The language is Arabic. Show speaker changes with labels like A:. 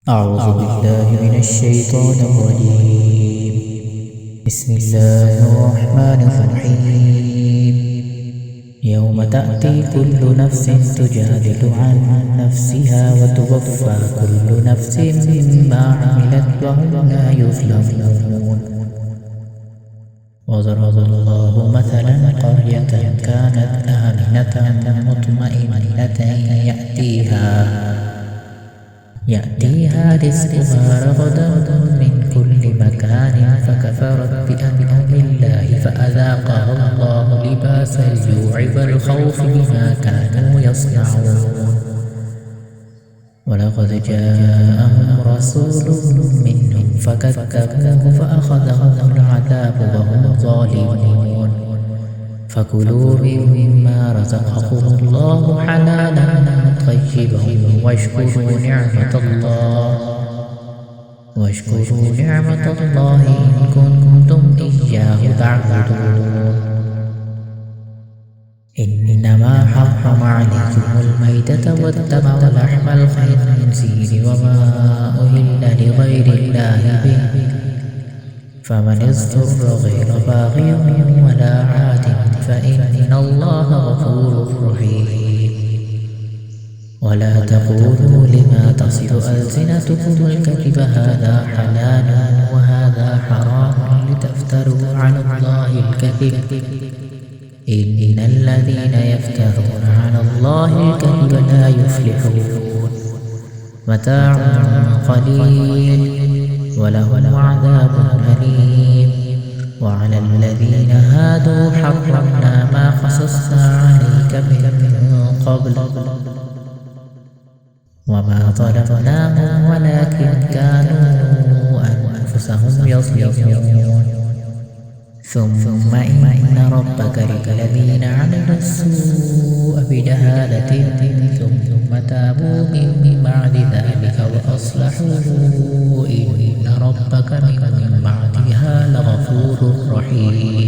A: أعوذ بالله من الشيطان الرجيم. بسم الله الرحمن الرحيم. يوم تأتي كل نفس تجادل عن نفسها وتوفى كل نفس ما عملت وهم لا يظلمون. وضرب الله مثلا قرية كانت آمنة مطمئنة يأتيها رزقها رغدا من كل مكان فكفرت بأنعم الله فأذاقها الله لباس الجوع والخوف بما كانوا يصنعون. ولقد جاءهم رسول منهم فكذبوه فأخذهم العذاب وهم ظالمون. فكلوا مما رزقكم الله حلالا طيبا واشكروا نعمة الله إن كنتم إياه تعبدون. إنما حرم عليكم الميتة والدم ولحم الخنزير وما أهل لغير الله به فمن اضطر غير باغ ولا عاد فإن الله غفور رحيم. ولا تقولوا لما تصف ألسنتكم الكذب هذا حلال وهذا حرام لتفتروا على الله الكذب إن الذين يفترون على الله الكذب لا يفلحون. متاع قليل ولهم عذاب أليم. وعلى الذين هادوا حرمنا ما قصصنا عليك من قبل وما ظلمناهم ولكن كانوا أنفسهم يظلمون. ثم إن ربك للذين عملوا السوء بجهالة ثم تابوا من بعد ذلك وأصلحوا إن ربك من بعدها لغفور رحيم.